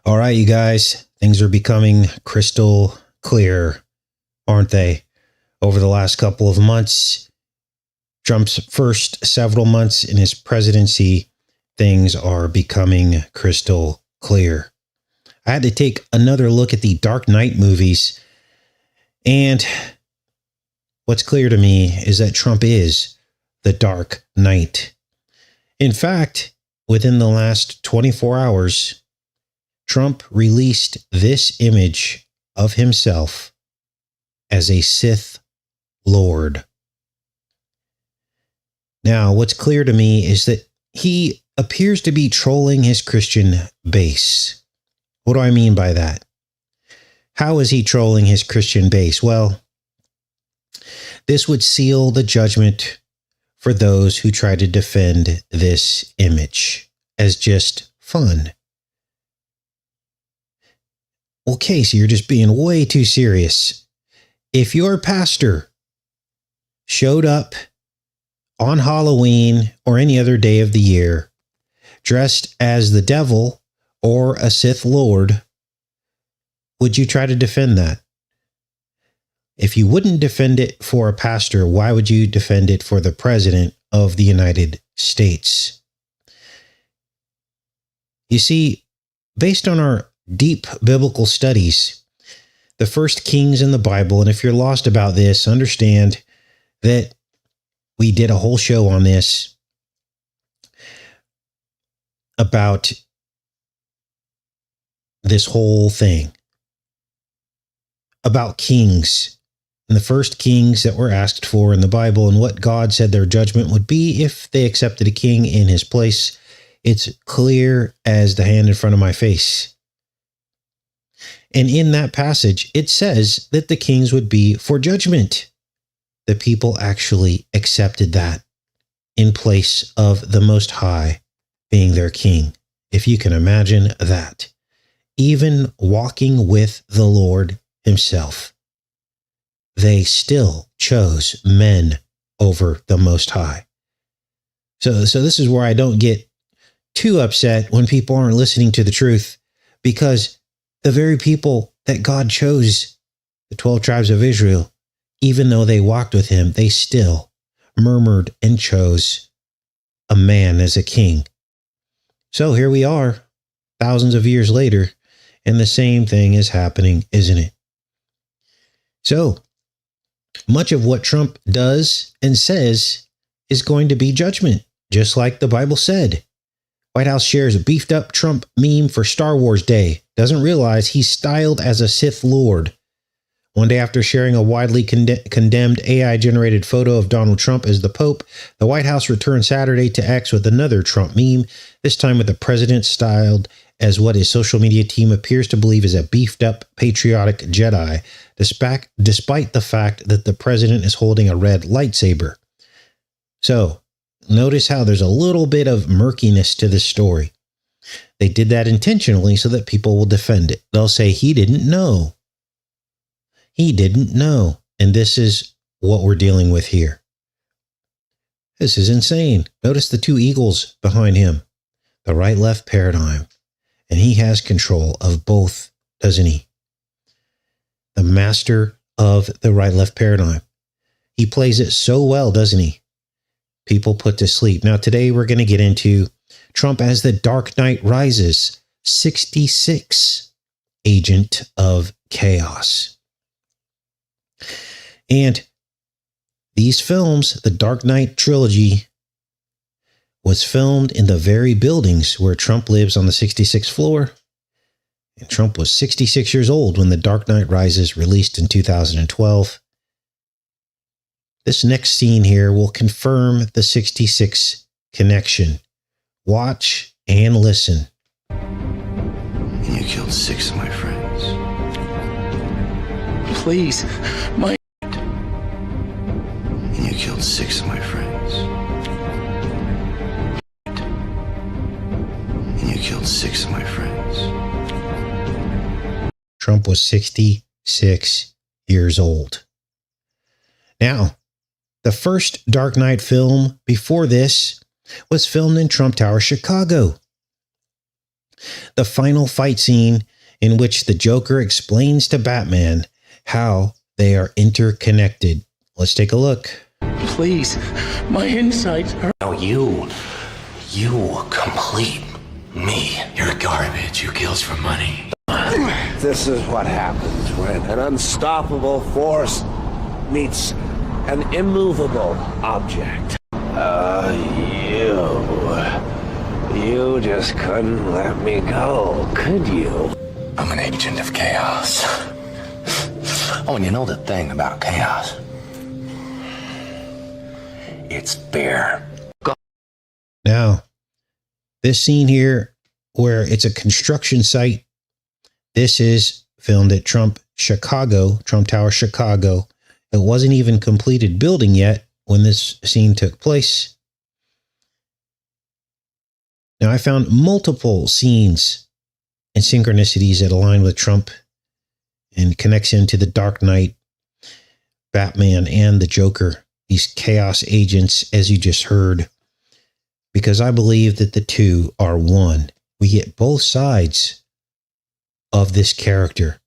All right, you guys, things are becoming crystal clear, aren't they? Over the last couple of months, Trump's first several months in his presidency, things are becoming crystal clear. I had to take another look at the Dark Knight movies, and what's clear to me is that Trump is the Dark Knight. In fact, within the last 24 hours, Trump released this image of himself as a Sith Lord. Now, what's clear to me is that he appears to be trolling his Christian base. What do I mean by that? How is he trolling his Christian base? Well, this would seal the judgment for those who try to defend this image as just fun. Well, Casey, you're just being way too serious. If your pastor showed up on Halloween or any other day of the year, dressed as the devil or a Sith Lord, would you try to defend that? If you wouldn't defend it for a pastor, why would you defend it for the president of the United States? You see, based on our deep biblical studies, the first kings in the Bible, and if you're lost about this, understand that we did a whole show on this about this whole thing about kings and the first kings that were asked for in the Bible and what God said their judgment would be if they accepted a king in his place. It's clear as the hand in front of my face. And in that passage, it says that the kings would be for judgment. The people actually accepted that in place of the Most High being their king. If you can imagine that. Even walking with the Lord himself, they still chose men over the Most High. So this is where I don't get too upset when people aren't listening to the truth, because the very people that God chose, the 12 tribes of Israel, even though they walked with him, they still murmured and chose a man as a king. So here we are, thousands of years later, and the same thing is happening, isn't it? So much of what Trump does and says is going to be judgment, just like the Bible said. White House shares a beefed up Trump meme for Star Wars Day. Doesn't realize he's styled as a Sith Lord. One day after sharing a widely condemned AI-generated photo of Donald Trump as the Pope, the White House returned Saturday to X with another Trump meme, this time with the president styled as what his social media team appears to believe is a beefed-up patriotic Jedi, despite the fact that the president is holding a red lightsaber. So, notice how there's a little bit of murkiness to this story. They did that intentionally so that people will defend it. They'll say, he didn't know. He didn't know. And this is what we're dealing with here. This is insane. Notice the two eagles behind him, the right-left paradigm. And he has control of both, doesn't he? The master of the right-left paradigm. He plays it so well, doesn't he? People put to sleep. Now, today we're going to get into Trump as the Dark Knight Rises, 66, Agent of Chaos. And these films, the Dark Knight trilogy, was filmed in the very buildings where Trump lives on the 66th floor. And Trump was 66 years old when The Dark Knight Rises released in 2012. This next scene here will confirm the 66 connection. Watch and listen. And you killed 6 of my friends. Please, my... And you killed 6 of my friends. And you killed 6 of my friends. Trump was 66 years old. Now, the first Dark Knight film before this was filmed in Trump Tower, Chicago. The final fight scene in which the Joker explains to Batman how they are interconnected. Let's take a look. Please, my insides are... No, you complete me. You're garbage. You kills for money. This is what happens when an unstoppable force meets an immovable object. You just couldn't let me go, could you? I'm an agent of chaos. Oh, and you know the thing about chaos? It's fair. Now, this scene here where it's a construction site, this is filmed at Trump Tower, Chicago. It wasn't even completed building yet when this scene took place. Now, I found multiple scenes and synchronicities that align with Trump and connects him to the Dark Knight, Batman, and the Joker, these chaos agents, as you just heard, because I believe that the two are one. We get both sides of this character.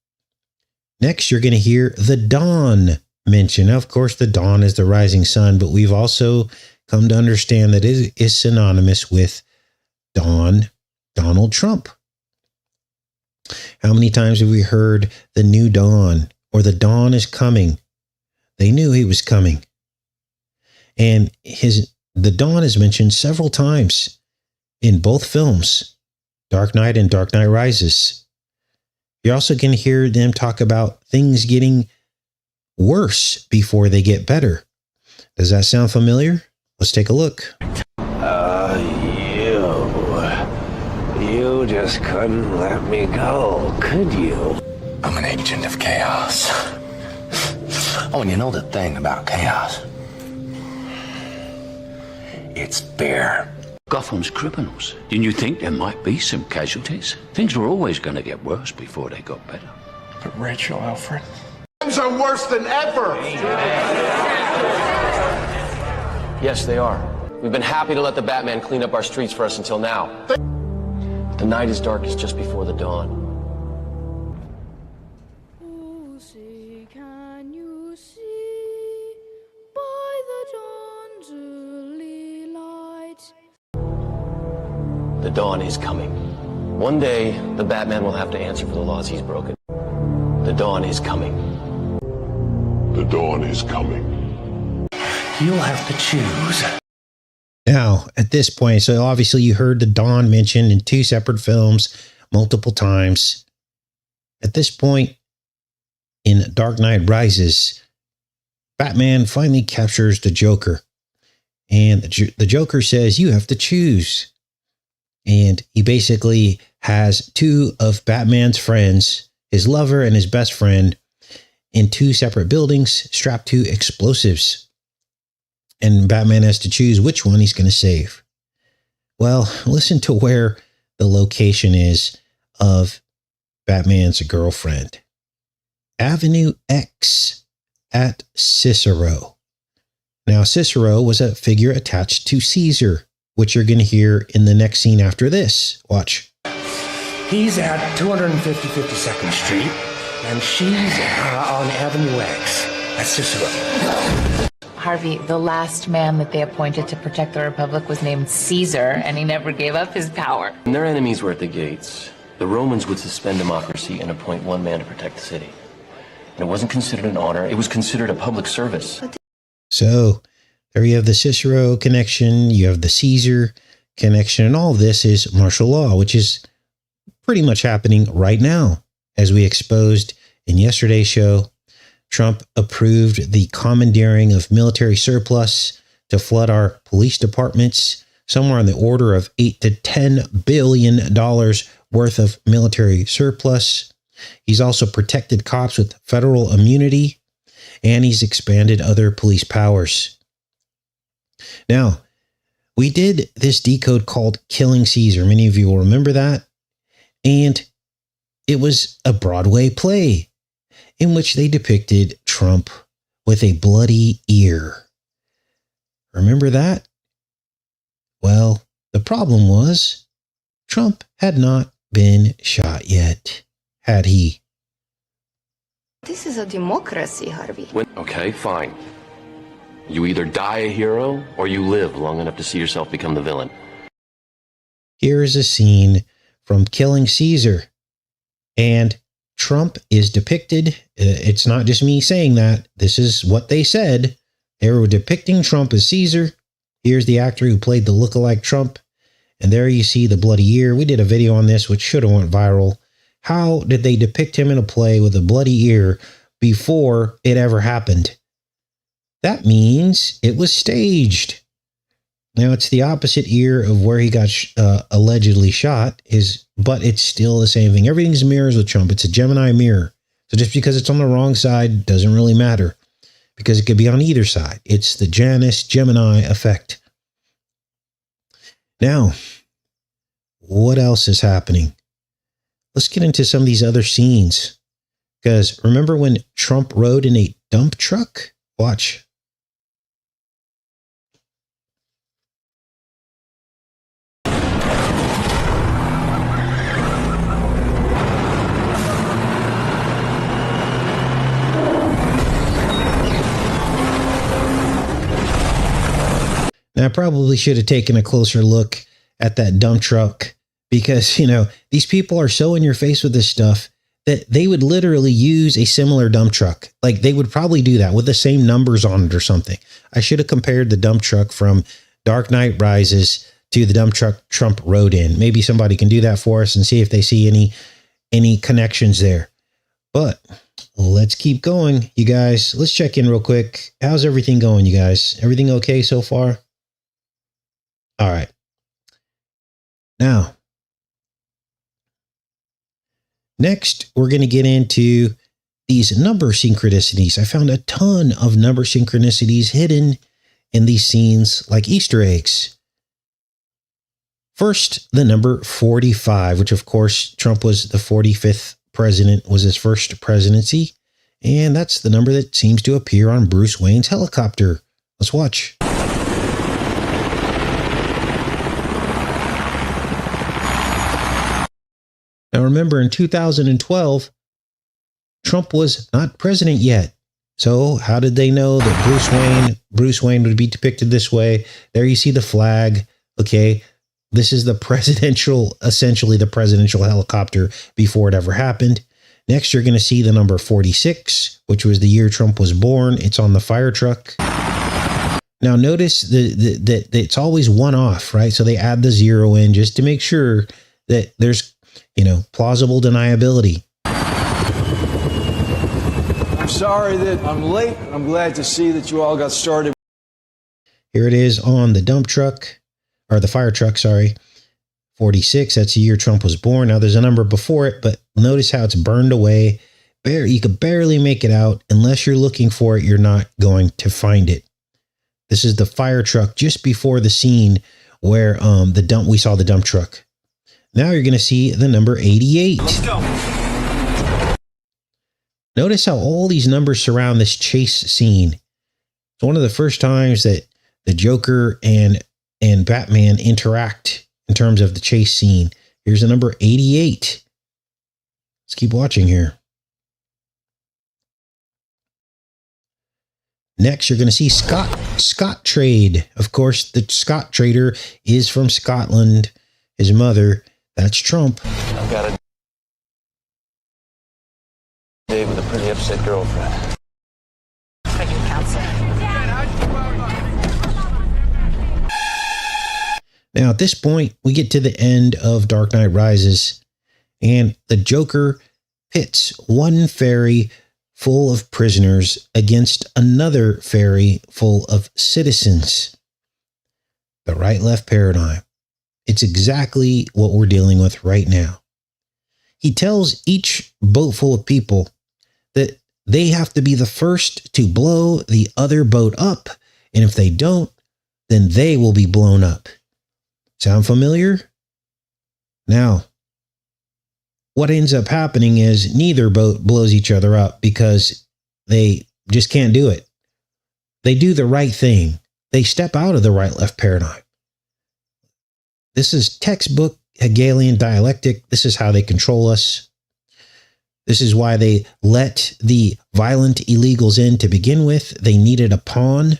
Next, you're going to hear the dawn mentioned. Now, of course, the dawn is the rising sun, but we've also come to understand that it is synonymous with Donald Trump. How many times have we heard the new dawn or the dawn is coming? They knew he was coming. And the dawn is mentioned several times in both films, Dark Knight and Dark Knight Rises. You're also going to hear them talk about things getting worse before they get better. Does that sound familiar? Let's take a look. You just couldn't let me go, could you? I'm an agent of chaos. Oh, and you know the thing about chaos? It's fair. Gotham's criminals. Didn't you think there might be some casualties? Things were always going to get worse before they got better. But Rachel, Alfred... Things are worse than ever. Yes, they are. We've been happy to let the Batman clean up our streets for us until now. The night is darkest just before the dawn. Say, can you see by the dawn's early light? The dawn is coming. One day, the Batman will have to answer for the laws he's broken. The dawn is coming. The dawn is coming. You'll have to choose. Now, at this point, so obviously you heard the dawn mentioned in two separate films multiple times. At this point in Dark Knight Rises, Batman finally captures the Joker. And the Joker says, you have to choose. And he basically has two of Batman's friends, his lover and his best friend, in two separate buildings strapped to explosives. And Batman has to choose which one he's going to save. Well, listen to where the location is of Batman's girlfriend. Avenue X at Cicero. Now, Cicero was a figure attached to Caesar, which you're going to hear in the next scene after this. Watch. He's at 250-52nd Street, and she's on Avenue X at Cicero. Harvey, the last man that they appointed to protect the Republic was named Caesar, and he never gave up his power. When their enemies were at the gates, the Romans would suspend democracy and appoint one man to protect the city. And it wasn't considered an honor, it was considered a public service. So there you have the Cicero connection, you have the Caesar connection, and all of this is martial law, which is pretty much happening right now. As we exposed in yesterday's show, Trump approved the commandeering of military surplus to flood our police departments, somewhere on the order of $8 to $10 billion worth of military surplus. He's also protected cops with federal immunity, and he's expanded other police powers. Now, we did this decode called Killing Caesar. Many of you will remember that. And it was a Broadway play in which they depicted Trump with a bloody ear. Remember that? Well, the problem was Trump had not been shot yet, had he. This is a democracy, Harvey. Okay, fine. You either die a hero or you live long enough to see yourself become the villain. Here is a scene from Killing Caesar. And Trump is depicted. It's not just me saying that. This is what they said. They were depicting Trump as Caesar. Here's the actor who played the lookalike Trump. And there you see the bloody ear. We did a video on this, which should have went viral. How did they depict him in a play with a bloody ear before it ever happened? That means it was staged. Now, it's the opposite ear of where he got allegedly shot, but it's still the same thing. Everything's mirrors with Trump. It's a Gemini mirror. So just because it's on the wrong side doesn't really matter, because it could be on either side. It's the Janus Gemini effect. Now, what else is happening? Let's get into some of these other scenes. Because remember when Trump rode in a dump truck? Watch. Now, I probably should have taken a closer look at that dump truck because, these people are so in your face with this stuff that they would literally use a similar dump truck. Like, they would probably do that with the same numbers on it or something. I should have compared the dump truck from Dark Knight Rises to the dump truck Trump rode in. Maybe somebody can do that for us and see if they see any connections there. But let's keep going, you guys. Let's check in real quick. How's everything going, you guys? Everything okay so far? All right. Now, next, we're going to get into these number synchronicities. I found a ton of number synchronicities hidden in these scenes like Easter eggs. First, the number 45, which of course Trump was the 45th president, was his first presidency. And that's the number that seems to appear on Bruce Wayne's helicopter. Let's watch. Now remember, in 2012, Trump was not president yet. So how did they know that Bruce Wayne would be depicted this way? There you see the flag. Okay, this is the presidential, essentially the presidential helicopter before it ever happened. Next, you're going to see the number 46, which was the year Trump was born. It's on the fire truck. Now notice that it's always one off, right? So they add the 0 in just to make sure that there's plausible deniability. I'm sorry that I'm late. I'm glad to see that you all got started. Here it is on the dump truck, or the fire truck, sorry. 46, that's the year Trump was born. Now there's a number before it, but notice how it's burned away. You could barely make it out. Unless you're looking for it, you're not going to find it. This is the fire truck just before the scene where we saw the dump truck. Now you're going to see the number 88. Let's go. Notice how all these numbers surround this chase scene. It's one of the first times that the Joker and Batman interact in terms of the chase scene. Here's the number 88. Let's keep watching here. Next, you're going to see Scottrade. Of course, the Scottrader is from Scotland. His mother, that's Trump. I've got a date with a pretty upset girlfriend. For you, counselor. Now, at this point, we get to the end of Dark Knight Rises, and the Joker pits one ferry full of prisoners against another ferry full of citizens. The right-left paradigm. It's exactly what we're dealing with right now. He tells each boat full of people that they have to be the first to blow the other boat up, and if they don't, then they will be blown up. Sound familiar? Now, what ends up happening is neither boat blows each other up because they just can't do it. They do the right thing. They step out of the right-left paradigm. This is textbook Hegelian dialectic. This is how they control us. This is why they let the violent illegals in to begin with. They needed a pawn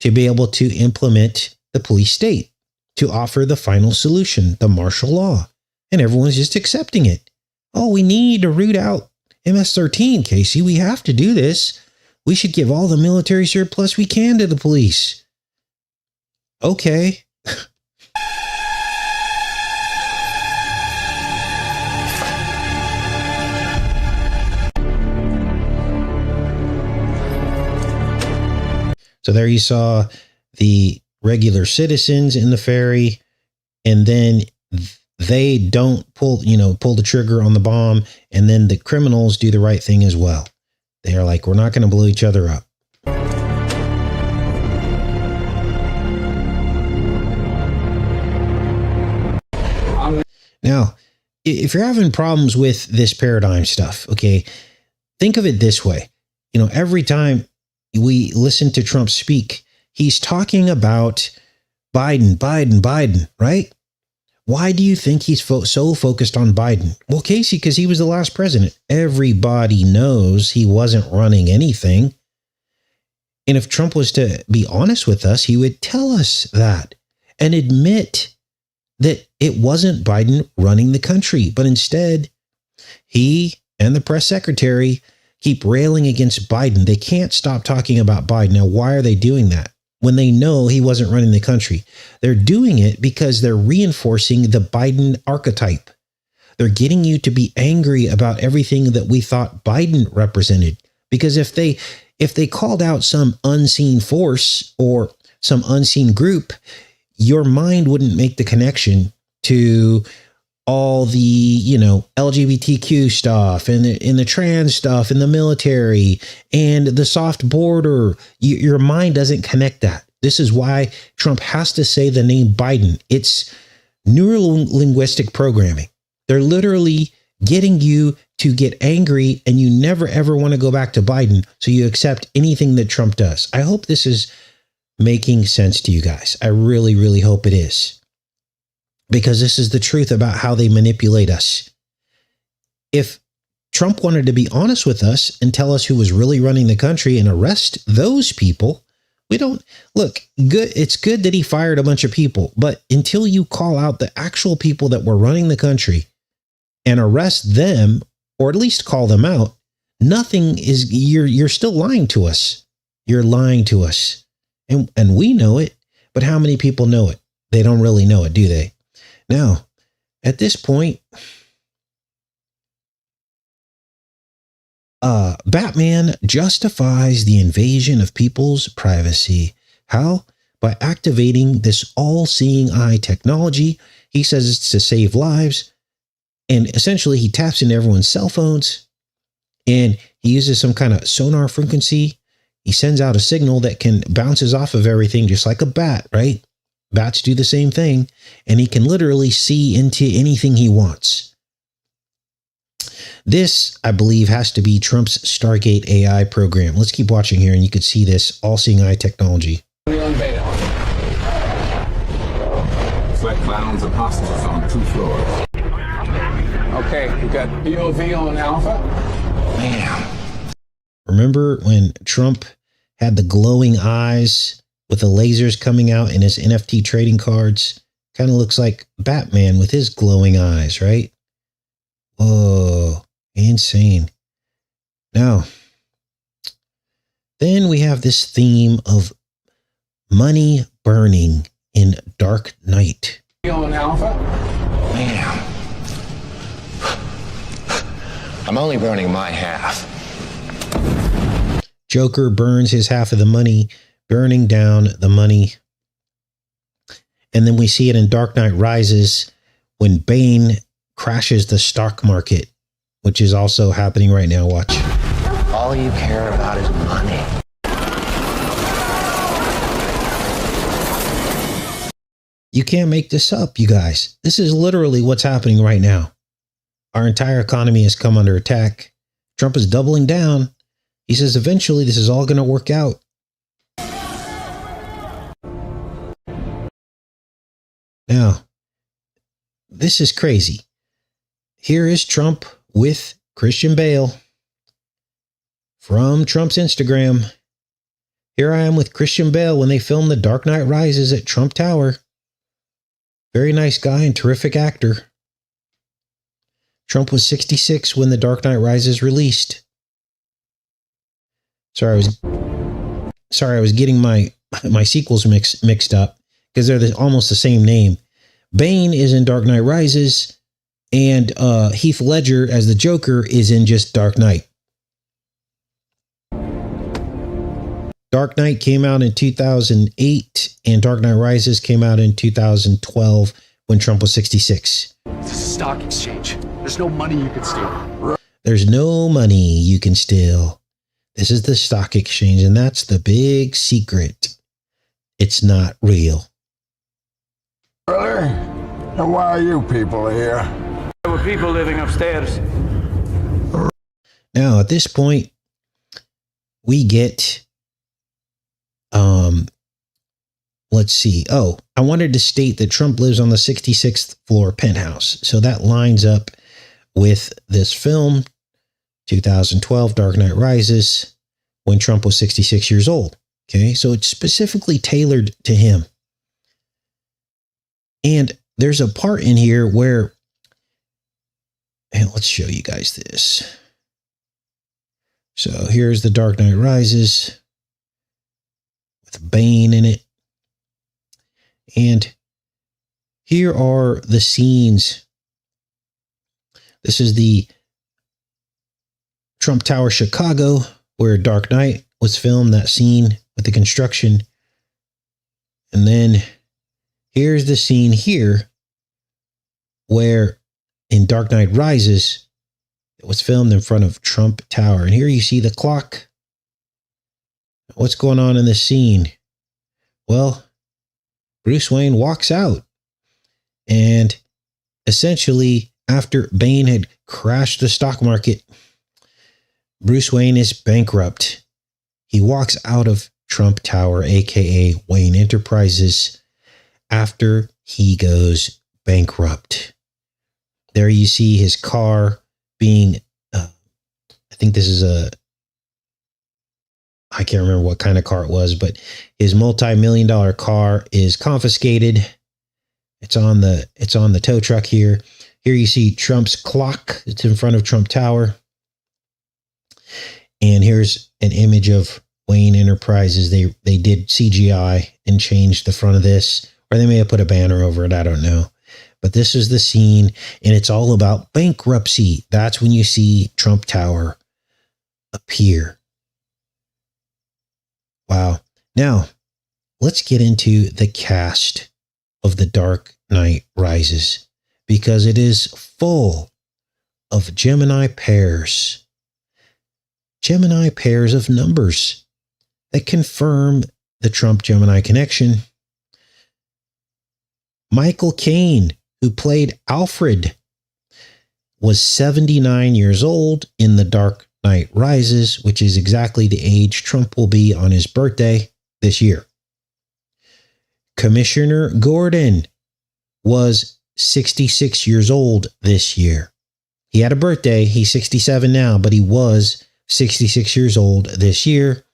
to be able to implement the police state, to offer the final solution, the martial law. And everyone's just accepting it. Oh, we need to root out MS-13, Casey. We have to do this. We should give all the military surplus we can to the police. Okay. So there you saw the regular citizens in the ferry, and then they don't pull the trigger on the bomb, and then the criminals do the right thing as well. They are like, we're not going to blow each other up. Now, if you're having problems with this paradigm stuff, okay, think of it this way. Every time we listen to Trump speak, he's talking about Biden, right? Why do you think he's so focused on Biden? Well, Casey, because he was the last president. Everybody knows he wasn't running anything. And if Trump was to be honest with us, he would tell us that and admit that it wasn't Biden running the country, but instead he and the press secretary keep railing against Biden. They can't stop talking about Biden. Now, why are they doing that when they know he wasn't running the country? They're doing it because they're reinforcing the Biden archetype. They're getting you to be angry about everything that we thought Biden represented. Because if they called out some unseen force or some unseen group, your mind wouldn't make the connection to all the, LGBTQ stuff and the trans stuff and the military and the soft border. Your mind doesn't connect that. This is why Trump has to say the name Biden. It's neurolinguistic programming. They're literally getting you to get angry, and you never, ever want to go back to Biden. So you accept anything that Trump does. I hope this is making sense to you guys. I really, really hope it is. Because this is the truth about how they manipulate us. If Trump wanted to be honest with us and tell us who was really running the country and arrest those people, good. It's good that he fired a bunch of people, but until you call out the actual people that were running the country and arrest them, or at least call them out, you're still lying to us. You're lying to us. And we know it, but how many people know it? They don't really know it, do they? Now, at this point, Batman justifies the invasion of people's privacy. How? By activating this all-seeing eye technology. He says it's to save lives. And essentially, he taps into everyone's cell phones, and he uses some kind of sonar frequency. He sends out a signal that bounces off of everything, just like a bat, right? Bats do the same thing, and he can literally see into anything he wants. This, I believe, has to be Trump's Stargate AI program. Let's keep watching here, and you can see this all-seeing eye technology. It's like clowns and hostages on 2 floors. Okay, we got POV on Alpha. Bam. Remember when Trump had the glowing eyes with the lasers coming out in his NFT trading cards? Kind of looks like Batman with his glowing eyes, right? Whoa, insane. Now, then we have this theme of money burning in Dark Knight. On Alpha. Bam. I'm only burning my half. Joker burns his half of the money, burning down the money. And then we see it in Dark Knight Rises when Bane crashes the stock market, which is also happening right now. Watch. All you care about is money. You can't make this up, you guys. This is literally what's happening right now. Our entire economy has come under attack. Trump is doubling down. He says eventually this is all going to work out. Now, this is crazy. Here is Trump with Christian Bale from Trump's Instagram. Here I am with Christian Bale when they filmed The Dark Knight Rises at Trump Tower. Very nice guy and terrific actor. Trump was 66 when The Dark Knight Rises released. Sorry, I was getting my sequels mixed up because they're almost the same name. Bane is in Dark Knight Rises, and Heath Ledger as the Joker is in just Dark Knight. Dark Knight came out in 2008, and Dark Knight Rises came out in 2012 when Trump was 66. It's a stock exchange. There's no money you can steal. There's no money you can steal. This is the stock exchange, and that's the big secret. It's not real. Really? And why are you people here? There were people living upstairs. Now, at this point, we get, let's see. Oh, I wanted to state that Trump lives on the 66th floor penthouse. So that lines up with this film, 2012, Dark Knight Rises, when Trump was 66 years old. Okay, so it's specifically tailored to him. And there's a part in here where, and let's show you guys this. So here's The Dark Knight Rises with Bane in it. And here are the scenes. This is the Trump Tower, Chicago, where Dark Knight was filmed, that scene with the construction. And then here's the scene here where in Dark Knight Rises, it was filmed in front of Trump Tower. And here you see the clock. What's going on in this scene? Well, Bruce Wayne walks out. And essentially, after Bane had crashed the stock market, Bruce Wayne is bankrupt. He walks out of Trump Tower, aka Wayne Enterprises, after he goes bankrupt. There you see his car being, I think this is I can't remember what kind of car it was, but his multi-million-dollar car is confiscated. It's on the tow truck here. Here you see Trump's clock. It's in front of Trump Tower. And here's an image of Wayne Enterprises. They did CGI and changed the front of this, or they may have put a banner over it. I don't know. But this is the scene, and it's all about bankruptcy. That's when you see Trump Tower appear. Wow. Now, let's get into the cast of The Dark Knight Rises, because it is full of Gemini pairs. Gemini pairs of numbers that confirm the Trump-Gemini connection. Michael Caine, who played Alfred, was 79 years old in The Dark Knight Rises, which is exactly the age Trump will be on his birthday this year. Commissioner Gordon was 66 years old this year. He had a birthday. He's 67 now, but he was 66 years old this year.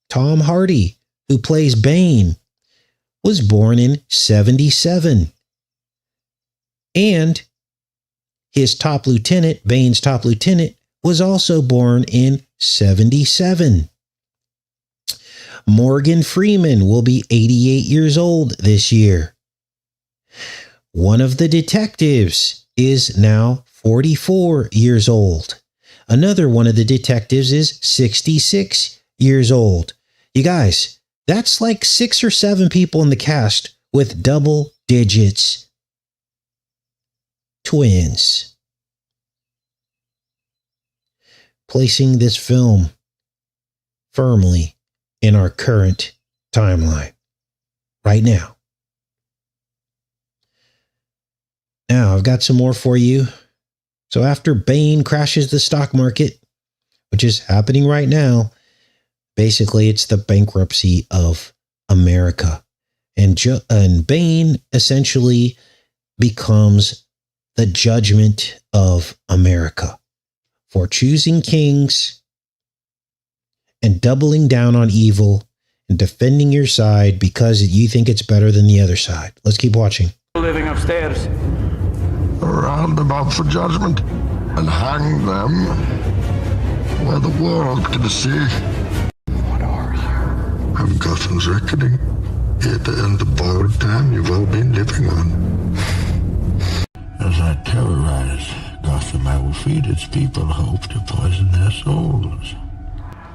Tom Hardy, who plays Bane, was born in 77. And his top lieutenant, Bane's top lieutenant, was also born in 77. Morgan Freeman will be 88 years old this year. One of the detectives is now 44 years old. Another one of the detectives is 66 years old. You guys, that's like 6 or 7 people in the cast with double digits. Twins. Placing this film firmly in our current timeline right now. Now, I've got some more for you. So after Bane crashes the stock market, which is happening right now, basically it's the bankruptcy of America. And Bane essentially becomes the judgment of America for choosing kings and doubling down on evil and defending your side because you think it's better than the other side. Let's keep watching. Living upstairs. Round them up for judgment and hang them where the world can see. What are you? I'm Gotham's reckoning. Here to end the borrowed time you've all been living on. As I terrorize Gotham, I will feed its people hope to poison their souls.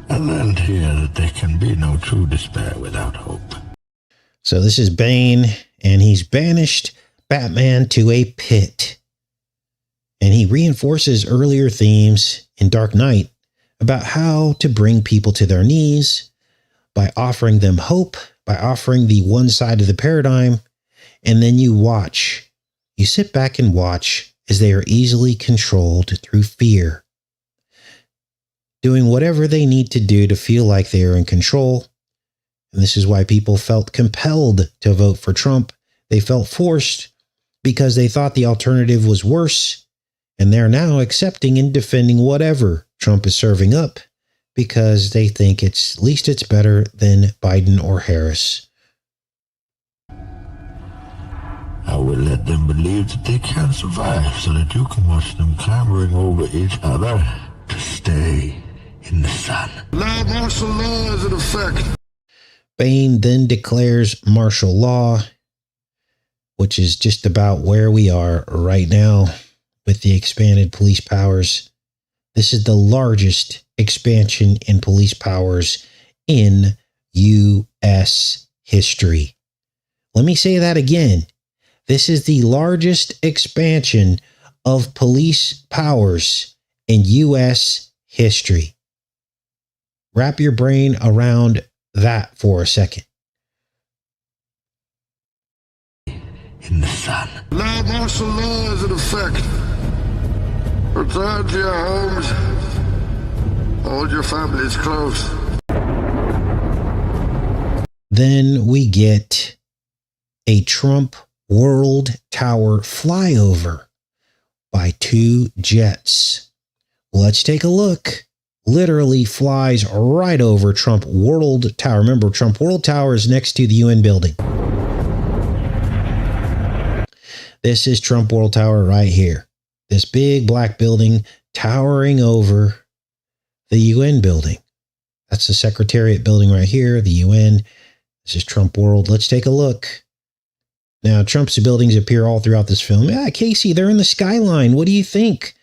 And then hear that there can be no true despair without hope. So this is Bane, and he's banished Batman to a pit. And he reinforces earlier themes in Dark Knight about how to bring people to their knees by offering them hope, by offering the one side of the paradigm, and then you watch. You sit back and watch as they are easily controlled through fear, doing whatever they need to do to feel like they are in control. And this is why people felt compelled to vote for Trump. They felt forced because they thought the alternative was worse, and they're now accepting and defending whatever Trump is serving up because they think at least it's better than Biden or Harris. I will let them believe that they can survive so that you can watch them clambering over each other to stay in the sun. Martial law is in effect. Bane then declares martial law, which is just about where we are right now with the expanded police powers. This is the largest expansion in police powers in U.S. history. Let me say that again. This is the largest expansion of police powers in U.S. history. Wrap your brain around that for a second. In the sun. Martial law is in effect. Return to your homes. Hold your families close. Then we get a Trump World Tower flyover by 2 jets. Let's take a look. Literally flies right over Trump World Tower. Remember, Trump World Tower is next to the UN building. This is Trump World Tower right here. This big black building towering over the UN building. That's the Secretariat building right here, the UN. This is Trump World. Let's take a look. Now, Trump's buildings appear all throughout this film. Yeah, Casey, they're in the skyline. What do you think?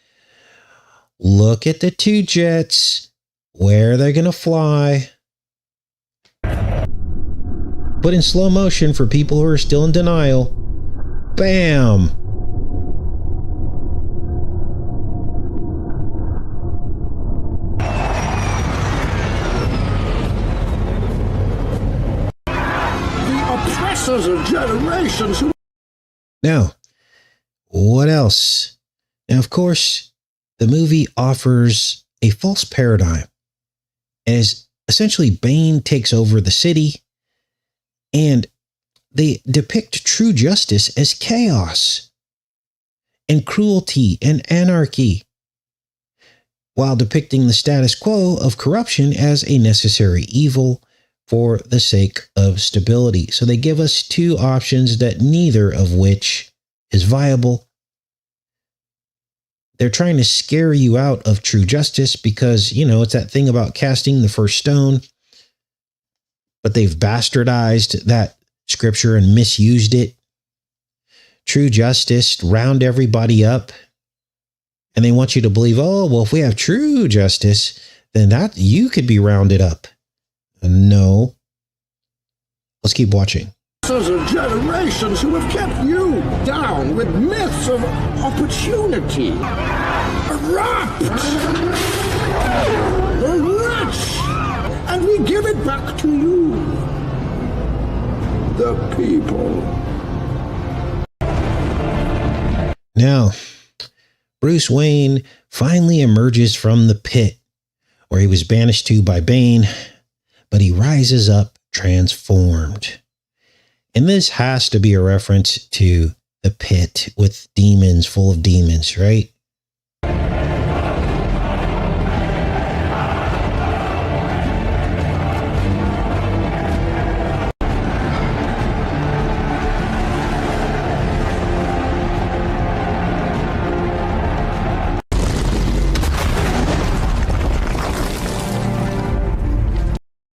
Look at the 2 jets. Where they're going to fly. Put in slow motion for people who are still in denial. Bam! Of generations. Now, what else? Now, of course, the movie offers a false paradigm as essentially Bane takes over the city, and they depict true justice as chaos and cruelty and anarchy, while depicting the status quo of corruption as a necessary evil for the sake of stability. So they give us 2 options that neither of which is viable. They're trying to scare you out of true justice because, you know, it's that thing about casting the first stone. But they've bastardized that scripture and misused it. True justice, round everybody up. And they want you to believe, oh, well, if we have true justice, then that you could be rounded up. No. Let's keep watching. Of generations who have kept you down with myths of opportunity. Corrupt! Rich! And we give it back to you. The people. Now, Bruce Wayne finally emerges from the pit where he was banished to by Bane, but he rises up transformed. And this has to be a reference to the pit with demons, full of demons, right?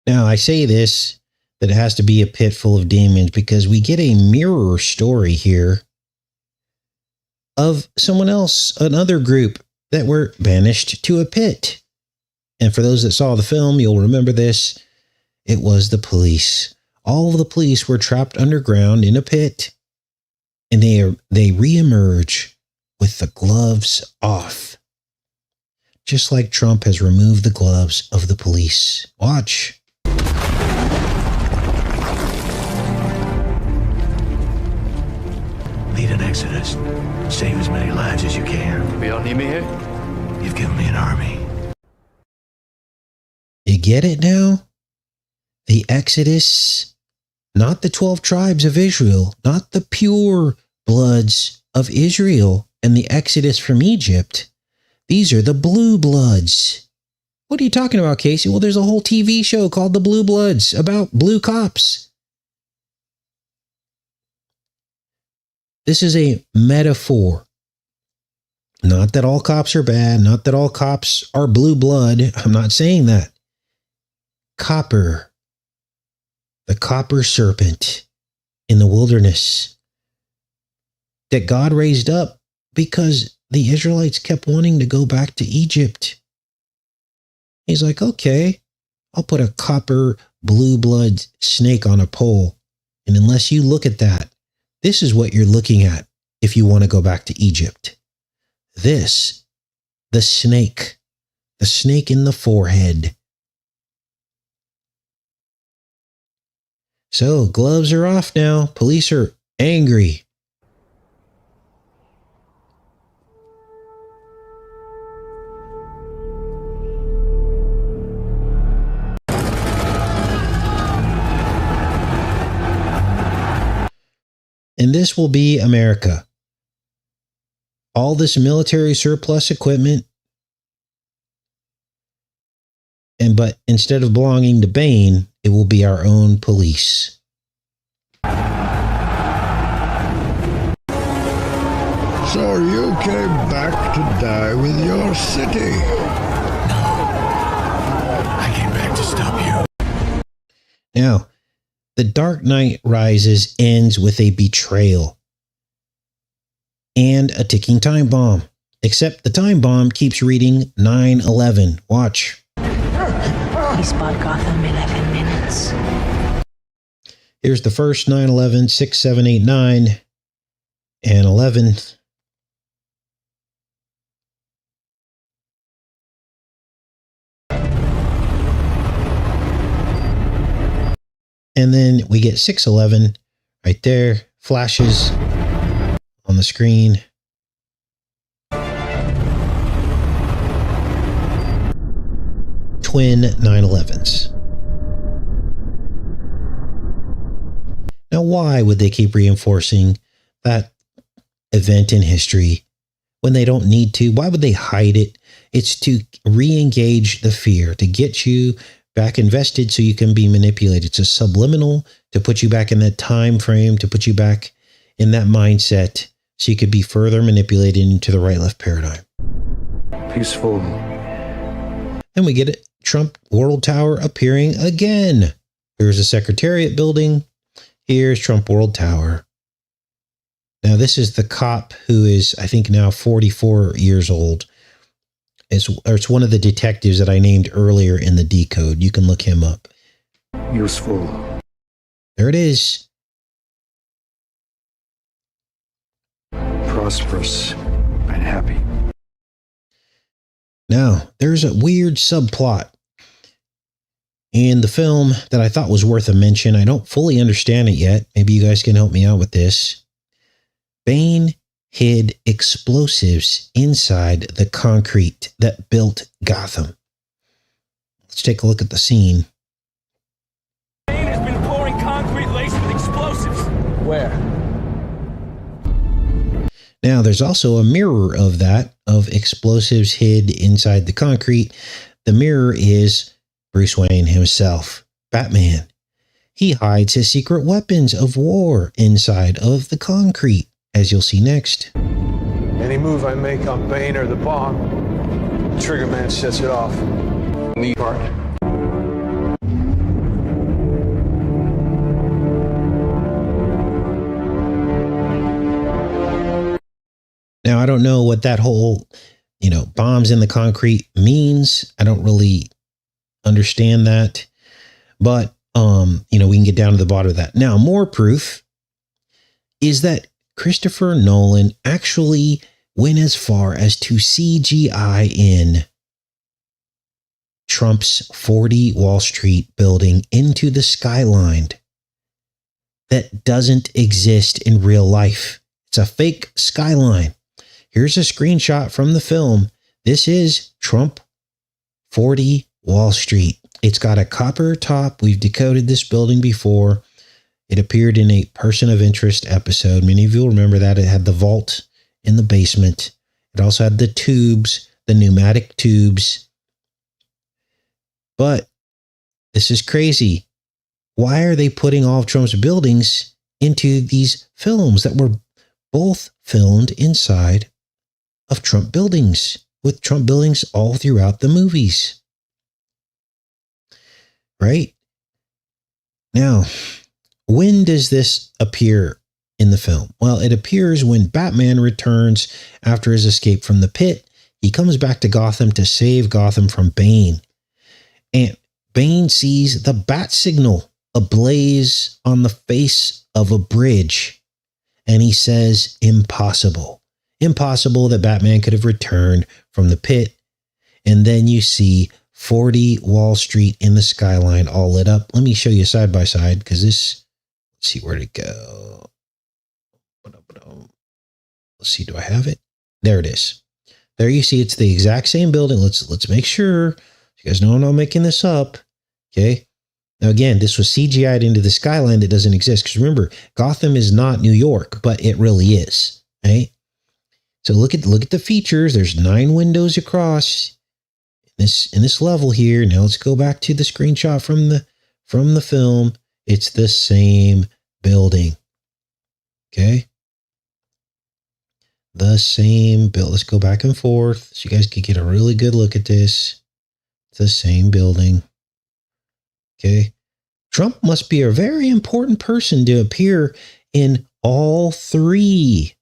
Now, I say this, that it has to be a pit full of demons, because we get a mirror story here of someone else, another group that were banished to a pit. And for those that saw the film, you'll remember this. It was the police. All of the police were trapped underground in a pit, and they reemerge with the gloves off. Just like Trump has removed the gloves of the police. Watch. Lead an exodus. Save as many lives as you can. You don't need me here? You've given me an army. You get it now? The exodus, not the 12 tribes of Israel, not the pure bloods of Israel and the exodus from Egypt. These are the blue bloods. What are you talking about, Casey? Well, there's a whole TV show called The Blue Bloods about blue cops. This is a metaphor. Not that all cops are bad, not that all cops are blue blood. I'm not saying that. Copper, the copper serpent in the wilderness that God raised up because the Israelites kept wanting to go back to Egypt. He's like, okay, I'll put a copper blue blood snake on a pole. And unless you look at that, this is what you're looking at if you want to go back to Egypt. This, the snake in the forehead. So, gloves are off now. Police are angry. And this will be America. All this military surplus equipment. But instead of belonging to Bane, it will be our own police. So you came back to die with your city? No. I came back to stop you. Now, The Dark Knight Rises ends with a betrayal and a ticking time bomb. Except the time bomb keeps reading 9/11. Watch. He spot Gotham 11 minutes. Here's the first 9/11, 6, 7, 8, 9, and 11. And then we get 6/11 right there, flashes on the screen. Twin 9/11s. Now, why would they keep reinforcing that event in history when they don't need to? Why would they hide it? It's to re-engage the fear, to get you back invested so you can be manipulated. It's a subliminal to put you back in that time frame, to put you back in that mindset so you could be further manipulated into the right-left paradigm. Peaceful. And we get it. Trump World Tower appearing again. Here's a Secretariat building. Here's Trump World Tower. Now, this is the cop who is, I think, now 44 years old. It's one of the detectives that I named earlier in the decode. You can look him up. Useful. There it is. Prosperous and happy. Now, there's a weird subplot in the film that I thought was worth a mention. I don't fully understand it yet. Maybe you guys can help me out with this. Bane hid explosives inside the concrete that built Gotham. Let's take a look at the scene. Bane has been pouring concrete laced with explosives. Where? Now, there's also a mirror of that, of explosives hid inside the concrete. The mirror is Bruce Wayne himself, Batman. He hides his secret weapons of war inside of the concrete, as you'll see next. Any move I make on Bane or the bomb, the trigger man sets it off. Me part. Now, I don't know what that whole, bombs in the concrete means. I don't really understand that. But, we can get down to the bottom of that. Now, more proof is that Christopher Nolan actually went as far as to CGI in Trump's 40 Wall Street building into the skyline that doesn't exist in real life. It's a fake skyline. Here's a screenshot from the film. This is Trump 40 Wall Street. It's got a copper top. We've decoded this building before. It appeared in a Person of Interest episode. Many of you will remember that. It had the vault in the basement. It also had the tubes, the pneumatic tubes. But this is crazy. Why are they putting all of Trump's buildings into these films that were both filmed inside of Trump buildings, with Trump buildings all throughout the movies? Right? Now, when does this appear in the film? Well, it appears when Batman returns after his escape from the pit. He comes back to Gotham to save Gotham from Bane. And Bane sees the bat signal ablaze on the face of a bridge. And he says, impossible. Impossible that Batman could have returned from the pit. And then you see 40 Wall Street in the skyline all lit up. Let me show you side by side, because this, let's see, where'd it go? Let's see, do I have it? There it is. There you see it's the exact same building. Let's make sure. You guys know I'm not making this up. Okay. Now again, this was CGI'd into the skyline that doesn't exist. Because remember, Gotham is not New York, but it really is. Right? So look at the features. There's 9 windows across in this level here. Now let's go back to the screenshot from the film. It's the same building. Okay. The same build. Let's go back and forth so you guys can get a really good look at this. It's the same building. Okay. Trump must be a very important person to appear in all 3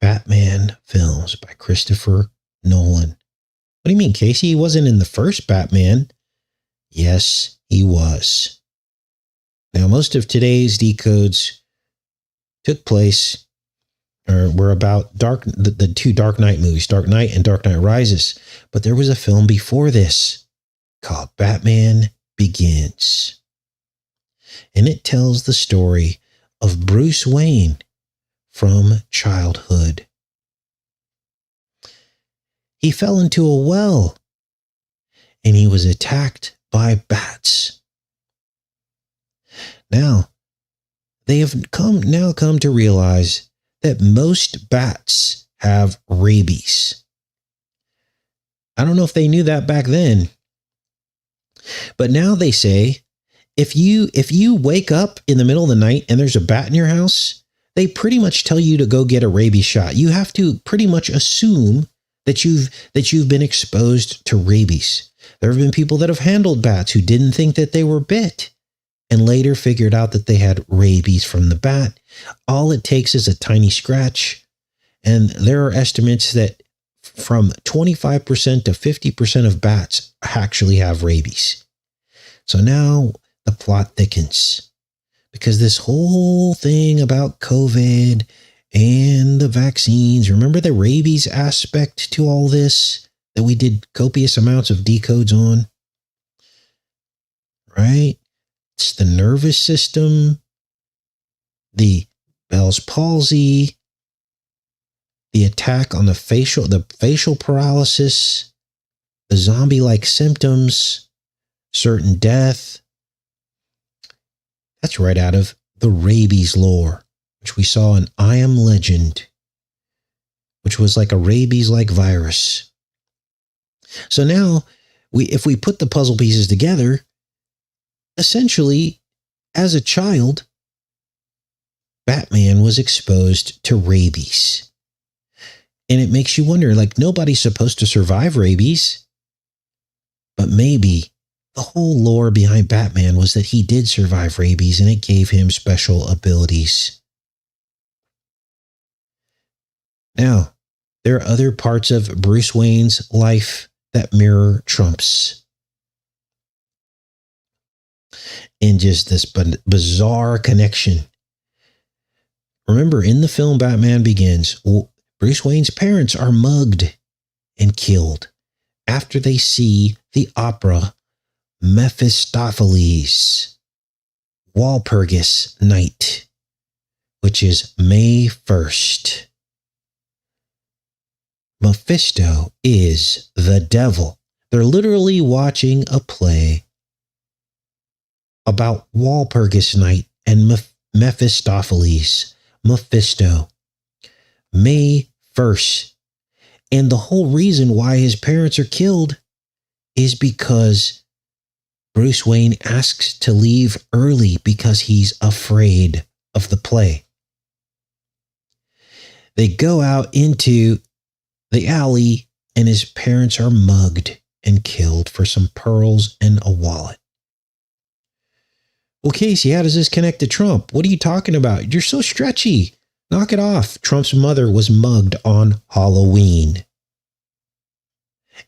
Batman films by Christopher Nolan. What do you mean, Casey? He wasn't in the first Batman. Yes, he was. Now, most of today's decodes took place, or were about the 2 Dark Knight movies, Dark Knight and Dark Knight Rises. But there was a film before this called Batman Begins. And it tells the story of Bruce Wayne from childhood. He fell into a well and he was attacked by bats. Now, they have come to realize that most bats have rabies. I don't know if they knew that back then, but now they say if you wake up in the middle of the night and there's a bat in your house, they pretty much tell you to go get a rabies shot. You have to pretty much assume that you've been exposed to rabies. There have been people that have handled bats who didn't think that they were bit and later figured out that they had rabies from the bat. All it takes is a tiny scratch. And there are estimates that from 25% to 50% of bats actually have rabies. So now the plot thickens, because this whole thing about COVID and the vaccines, remember the rabies aspect to all this that we did copious amounts of decodes on? Right? It's the nervous system, the Bell's palsy, the attack on the facial paralysis, the zombie-like symptoms, certain death. That's right out of the rabies lore. which we saw in I Am Legend, which was like a rabies-like virus. So now, if we put the puzzle pieces together, essentially, as a child, Batman was exposed to rabies. And it makes you wonder, like, nobody's supposed to survive rabies. But maybe the whole lore behind Batman was that he did survive rabies and it gave him special abilities. Now, there are other parts of Bruce Wayne's life that mirror Trump's. And just this bizarre connection. Remember, in the film Batman Begins, Bruce Wayne's parents are mugged and killed after they see the opera Mephistopheles, Walpurgis Night, which is May 1st. Mephisto is the devil. They're literally watching a play about Walpurgis Night and Mephistopheles, Mephisto, May 1st. And the whole reason why his parents are killed is because Bruce Wayne asks to leave early because he's afraid of the play. They go out into the alley and his parents are mugged and killed for some pearls and a wallet. Well, Casey, how does this connect to Trump? What are you talking about? You're so stretchy. Knock it off. Trump's mother was mugged on Halloween.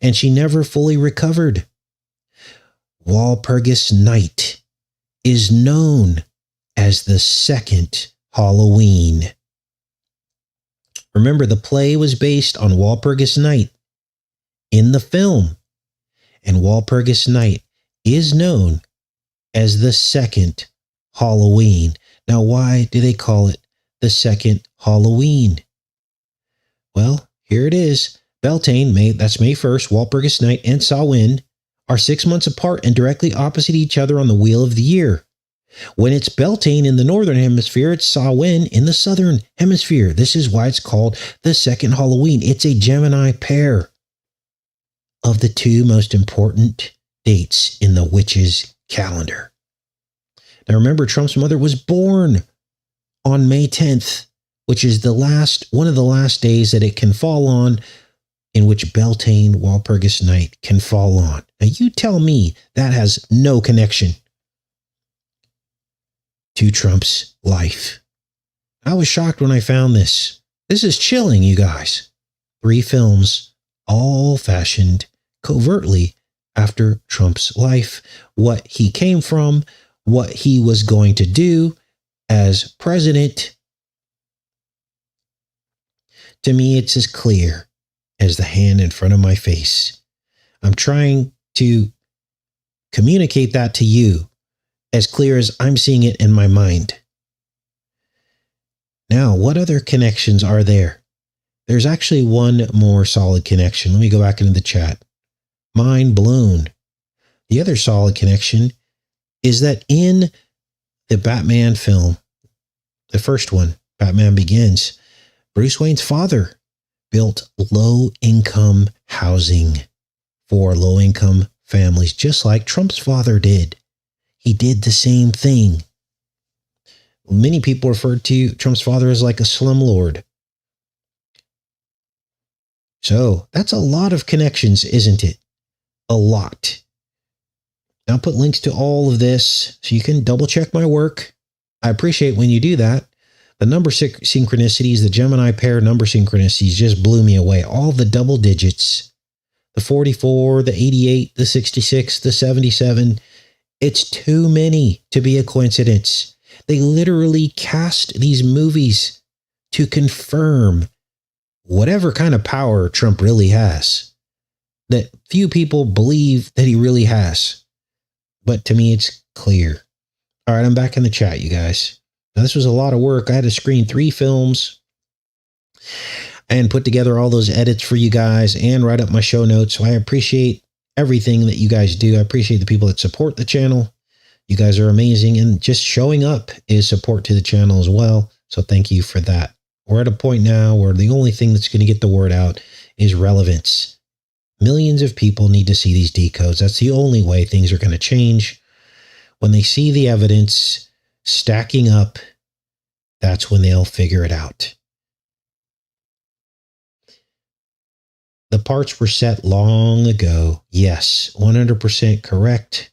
And she never fully recovered. Walpurgis Night is known as the second Halloween. Remember, the play was based on Walpurgis Night in the film. And Walpurgis Night is known as the second Halloween. Now, why do they call it the second Halloween? Well, here it is. Beltane, that's May 1st, Walpurgis Night, and Samhain are 6 months apart and directly opposite each other on the wheel of the year. When it's Beltane in the northern hemisphere, it's Samhain in the southern hemisphere. This is why it's called the second Halloween. It's a Gemini pair of the two most important dates in the witch's calendar. Now remember, Trump's mother was born on May 10th, which is one of the last days that it can fall on, in which Beltane Walpurgis Night can fall on. Now you tell me that has no connection to Trump's life. I was shocked when I found this. This is chilling, you guys. 3 films, all fashioned covertly after Trump's life, what he came from, what he was going to do as president. To me, it's as clear as the hand in front of my face. I'm trying to communicate that to you as clear as I'm seeing it in my mind. Now, what other connections are there? There's actually one more solid connection. Let me go back into the chat. Mind blown. The other solid connection is that in the Batman film, the first one, Batman Begins, Bruce Wayne's father built low-income housing for low-income families, just like Trump's father did. He did the same thing. Many people referred to Trump's father as like a slumlord. So that's a lot of connections, isn't it? A lot. I'll put links to all of this so you can double check my work. I appreciate when you do that. The number synchronicities, the Gemini pair number synchronicities just blew me away. All the double digits, the 44, the 88, the 66, the 77. It's too many to be a coincidence. They literally cast these movies to confirm whatever kind of power Trump really has, that few people believe that he really has. But to me, it's clear. All right, I'm back in the chat, you guys. Now, this was a lot of work. I had to screen 3 films and put together all those edits for you guys and write up my show notes. So I appreciate everything that you guys do. I appreciate the people that support the channel. You guys are amazing. And just showing up is support to the channel as well. So thank you for that. We're at a point now where the only thing that's going to get the word out is relevance. Millions of people need to see these decodes. That's the only way things are going to change. When they see the evidence stacking up, that's when they'll figure it out. The parts were set long ago. Yes, 100% correct.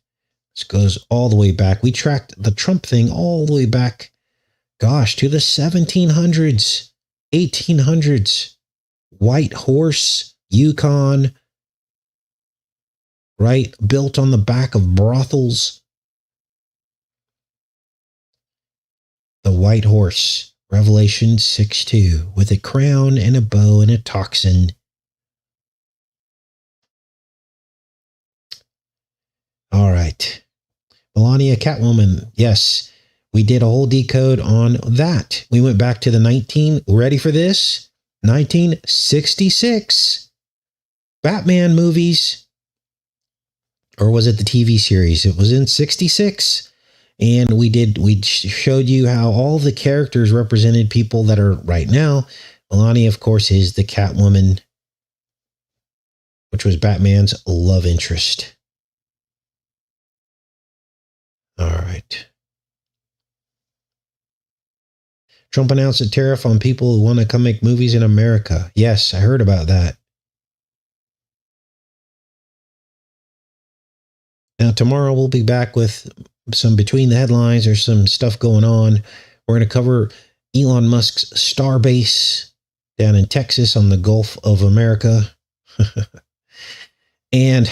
This goes all the way back. We tracked the Trump thing all the way back, gosh, to the 1700s, 1800s. White horse, Yukon, right? Built on the back of brothels. The white horse, Revelation 6:2, with a crown and a bow and a tocsin. All right. Melania Catwoman. Yes, we did a whole decode on that. We went back to the ready for this? 1966 Batman movies. Or was it the TV series? It was in 66. And we showed you how all the characters represented people that are right now. Melania, of course, is the Catwoman, which was Batman's love interest. All right. Trump announced a tariff on people who want to come make movies in America. Yes, I heard about that. Now, tomorrow we'll be back with some between the headlines. There's some stuff going on. We're going to cover Elon Musk's Starbase down in Texas on the Gulf of America. And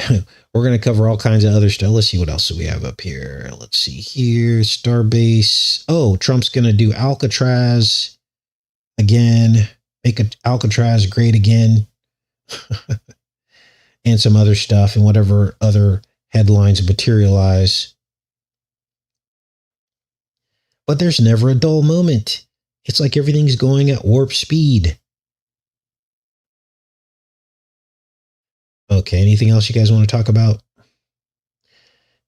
we're going to cover all kinds of other stuff. Let's see what else do we have up here. Let's see here. Starbase. Oh, Trump's going to do Alcatraz again. Make Alcatraz great again. And some other stuff and whatever other headlines materialize. But there's never a dull moment. It's like everything's going at warp speed. Okay, anything else you guys want to talk about?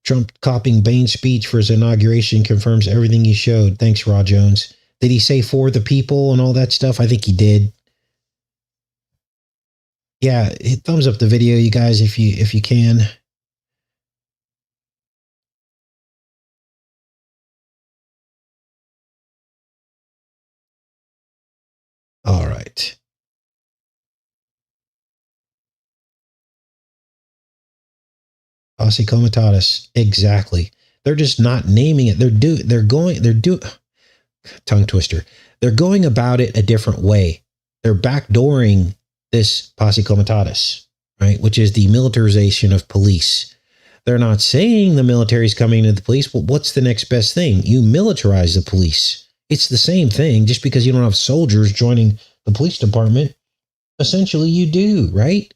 Trump copying Bane's speech for his inauguration confirms everything he showed. Thanks, Raw Jones. Did he say for the people and all that stuff? I think he did. Yeah, hit thumbs up the video, you guys, if you can. All right. Posse comitatus. Exactly. They're just not naming it. Tongue twister. They're going about it a different way. They're backdooring this posse comitatus, right? Which is the militarization of police. They're not saying the military is coming to the police. Well, what's the next best thing? You militarize the police. It's the same thing. Just because you don't have soldiers joining the police department, essentially you do, right?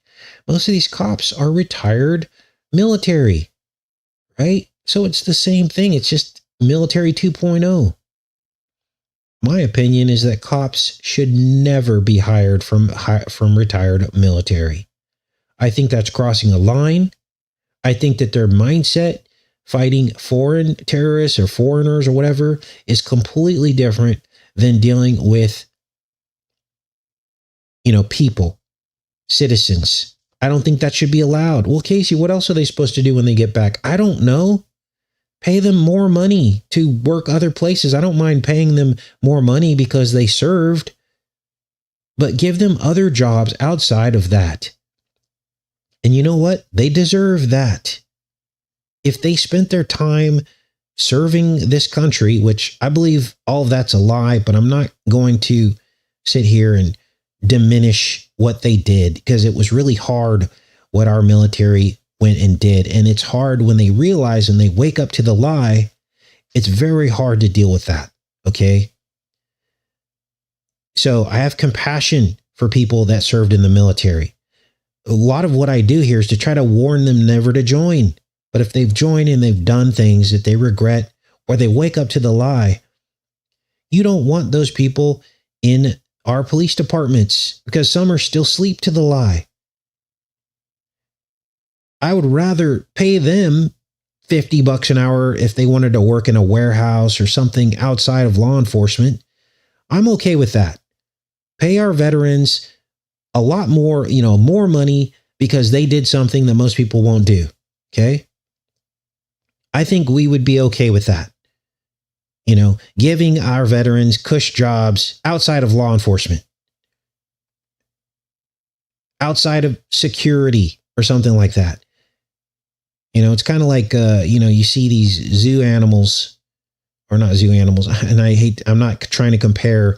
Most of these cops are retired military, right? So it's the same thing. It's just military 2.0. My opinion is that cops should never be hired from retired military. I think that's crossing a line. I think that their mindset fighting foreign terrorists or foreigners or whatever is completely different than dealing with, people, citizens. I don't think that should be allowed. Well, Casey, what else are they supposed to do when they get back? I don't know. Pay them more money to work other places. I don't mind paying them more money because they served, but give them other jobs outside of that. And you know what? They deserve that. If they spent their time serving this country, which I believe all of that's a lie, but I'm not going to sit here and diminish what they did because it was really hard what our military went and did. And it's hard when they realize and they wake up to the lie. It's very hard to deal with that. Okay. So I have compassion for people that served in the military. A lot of what I do here is to try to warn them never to join. But if they've joined and they've done things that they regret or they wake up to the lie, you don't want those people in our police departments because some are still asleep to the lie. I would rather pay them $50 an hour if they wanted to work in a warehouse or something outside of law enforcement. I'm okay with that. Pay our veterans a lot more, more money because they did something that most people won't do. Okay. I think we would be okay with that. Giving our veterans cush jobs outside of law enforcement, outside of security or something like that. It's kind of like, you see these zoo animals, or not zoo animals. And I'm not trying to compare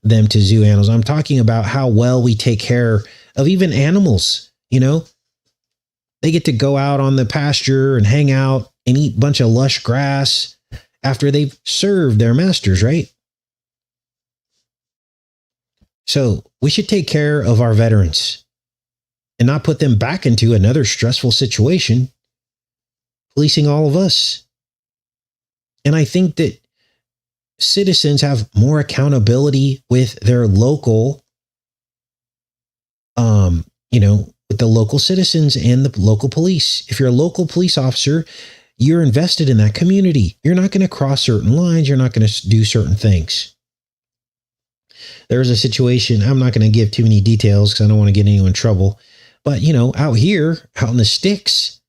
them to zoo animals. I'm talking about how well we take care of even animals. They get to go out on the pasture and hang out and eat a bunch of lush grass after they've served their masters, right? So we should take care of our veterans and not put them back into another stressful situation, policing all of us. And I think that citizens have more accountability with their local, with the local citizens and the local police. If you're a local police officer, you're invested in that community. You're not going to cross certain lines. You're not going to do certain things. There's a situation, I'm not going to give too many details because I don't want to get anyone in trouble. But, out here, out in the sticks,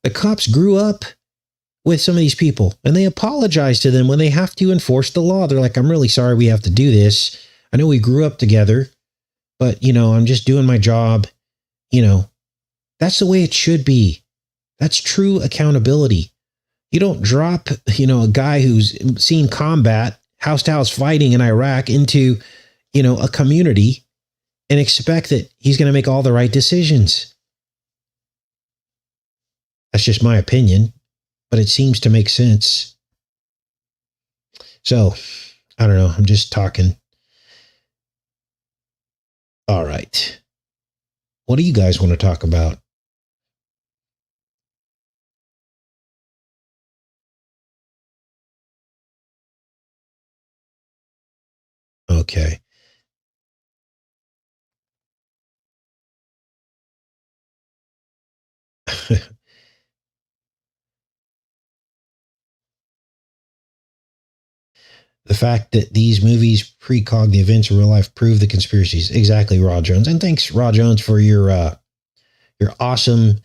the cops grew up with some of these people and they apologize to them when they have to enforce the law. They're like, I'm really sorry we have to do this. I know we grew up together, but, I'm just doing my job. That's the way it should be. That's true accountability. You don't drop, a guy who's seen combat, house to house fighting in Iraq into, a community and expect that he's going to make all the right decisions. That's just my opinion, but it seems to make sense. So, I don't know. I'm just talking. All right. What do you guys want to talk about? Okay. The fact that these movies precog the events of real life prove the conspiracies. Exactly, Raw Jones. And thanks, Raw Jones, for your awesome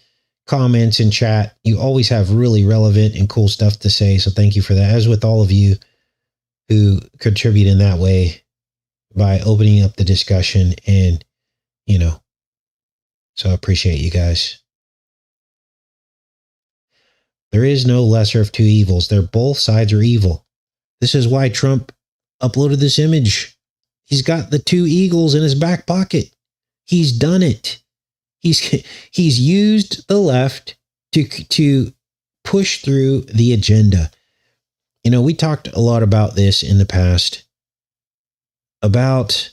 comments in chat. You always have really relevant and cool stuff to say. So thank you for that. As with all of you who contribute in that way by opening up the discussion and, so I appreciate you guys. There is no lesser of two evils. They're both sides are evil. This is why Trump uploaded this image. He's got the two eagles in his back pocket. He's done it. He's used the left to push through the agenda. We talked a lot about this in the past, about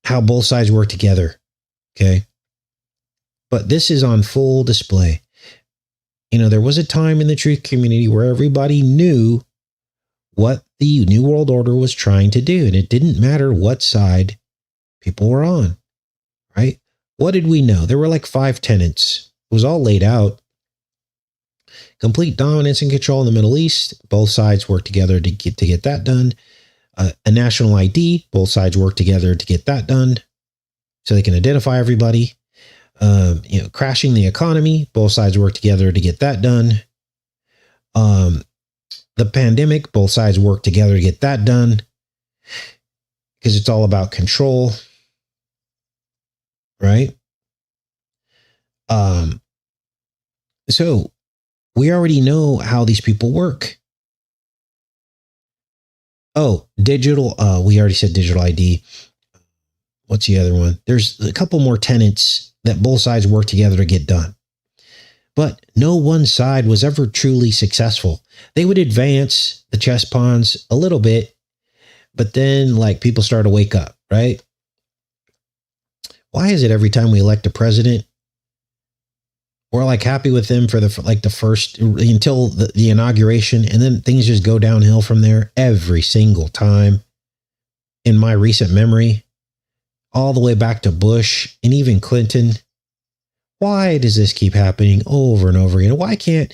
how both sides work together. Okay. But this is on full display. There was a time in the truth community where everybody knew what the New World Order was trying to do. And it didn't matter what side people were on, right? What did we know? There were like 5 tenets. It was all laid out. Complete dominance and control in the Middle East. Both sides work together to get that done. A national ID. Both sides work together to get that done so they can identify everybody. Crashing the economy. Both sides work together to get that done. The pandemic. Both sides work together to get that done because it's all about control, right? So we already know how these people work. Oh, digital. We already said digital ID. What's the other one? There's a couple more tenets that both sides work together to get done. But no one side was ever truly successful. They would advance the chess pawns a little bit, but then people start to wake up, right? Why is it every time we elect a president, we're happy with them for the first until the inauguration, and then things just go downhill from there every single time in my recent memory, all the way back to Bush and even Clinton? Why does this keep happening over and over again? Why can't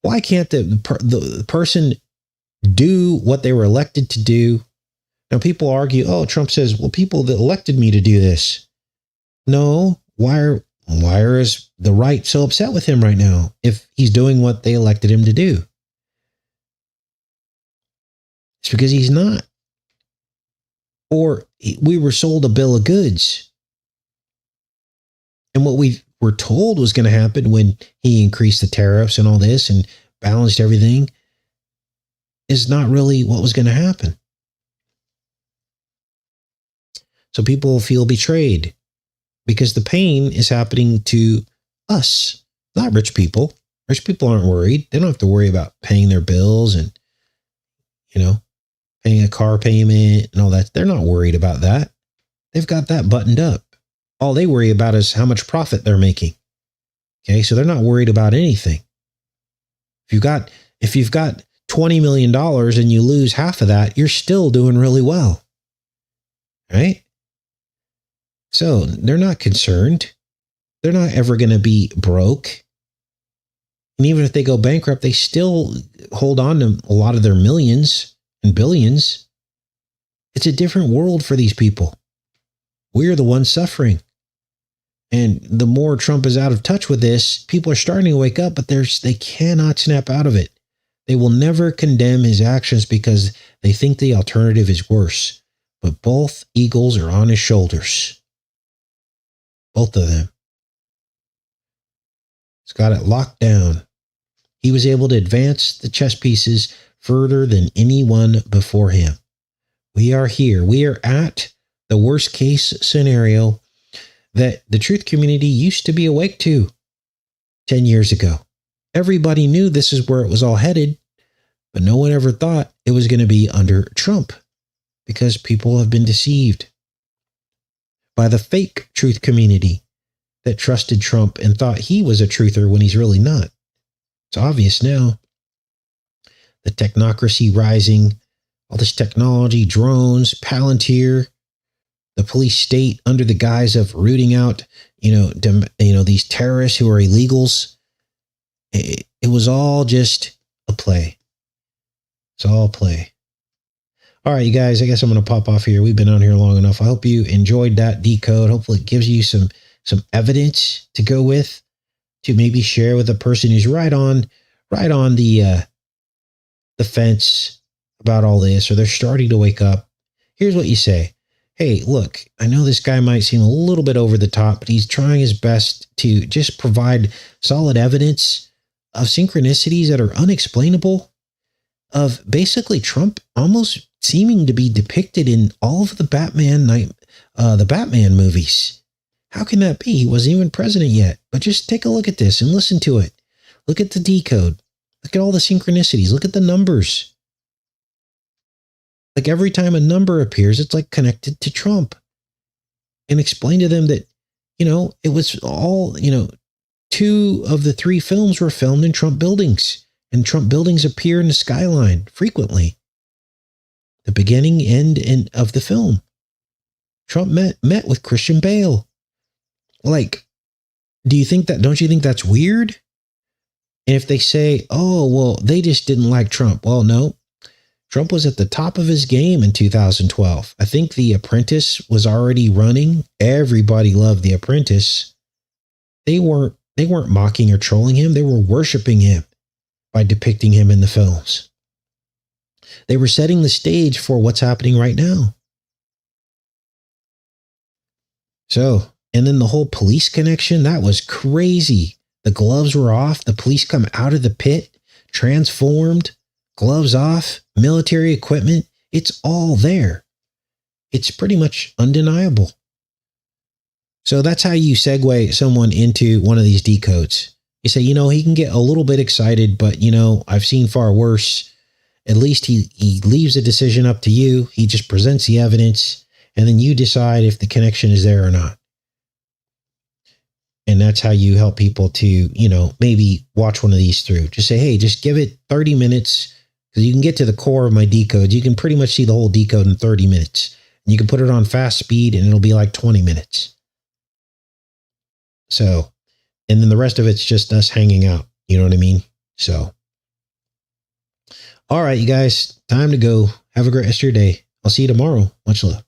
the person do what they were elected to do. Now, people argue, oh, Trump says, well, people that elected me to do this. No, why is the right so upset with him right now if he's doing what they elected him to do? It's because he's not. Or we were sold a bill of goods. And what we were told was going to happen when he increased the tariffs and all this and balanced everything is not really what was going to happen. So people feel betrayed because the pain is happening to us, not rich people. Rich people aren't worried. They don't have to worry about paying their bills and, paying a car payment and all that. They're not worried about that. They've got that buttoned up. All they worry about is how much profit they're making. Okay, so they're not worried about anything. If you've got $20 million and you lose half of that, you're still doing really well. Right? So they're not concerned. They're not ever going to be broke. And even if they go bankrupt, they still hold on to a lot of their millions and billions. It's a different world for these people. We're the ones suffering. And the more Trump is out of touch with this, people are starting to wake up, but they cannot snap out of it. They will never condemn his actions because they think the alternative is worse. But both eagles are on his shoulders. Both of them. He's got it locked down. He was able to advance the chess pieces further than anyone before him. We are here. We are at the worst case scenario that the truth community used to be awake to 10 years ago. Everybody knew this is where it was all headed, but no one ever thought it was going to be under Trump because people have been deceived by the fake truth community that trusted Trump and thought he was a truther when he's really not. It's obvious now. The technocracy rising, all this technology, drones, Palantir, the police state under the guise of rooting out, these terrorists who are illegals. It was all just a play. It's all play. All right, you guys, I guess I'm going to pop off here. We've been on here long enough. I hope you enjoyed that decode. Hopefully it gives you some evidence to go with, to maybe share with a person who's right on the fence about all this, or they're starting to wake up. Here's what you say. Hey, look, I know this guy might seem a little bit over the top, but he's trying his best to just provide solid evidence of synchronicities that are unexplainable, of basically Trump almost seeming to be depicted in all of the Batman movies. How can that be? He wasn't even president yet. But just take a look at this and listen to it. Look at the decode. Look at all the synchronicities. Look at the numbers. Like every time a number appears, it's like connected to Trump. And explain to them that, it was all, 2 of the 3 films were filmed in Trump buildings. And Trump buildings appear in the skyline frequently. The beginning, end of the film. Trump met with Christian Bale. Like, don't you think that's weird? And if they say, oh, well, they just didn't like Trump. Well, no. Trump was at the top of his game in 2012. I think The Apprentice was already running. Everybody loved The Apprentice. They weren't mocking or trolling him. They were worshiping him by depicting him in the films. They were setting the stage for what's happening right now. So, and then the whole police connection, that was crazy. The gloves were off. The police come out of the pit, transformed, gloves off, military equipment. It's all there. It's pretty much undeniable. So that's how you segue someone into one of these decodes. You say, he can get a little bit excited, but, I've seen far worse. At least he leaves the decision up to you. He just presents the evidence, and then you decide if the connection is there or not. And that's how you help people to, maybe watch one of these through. Just say, hey, just give it 30 minutes because you can get to the core of my decode. You can pretty much see the whole decode in 30 minutes. And you can put it on fast speed and it'll be like 20 minutes. So, and then the rest of it's just us hanging out. You know what I mean? So, All right, you guys, time to go. Have a great rest of your day. I'll see you tomorrow. Much love.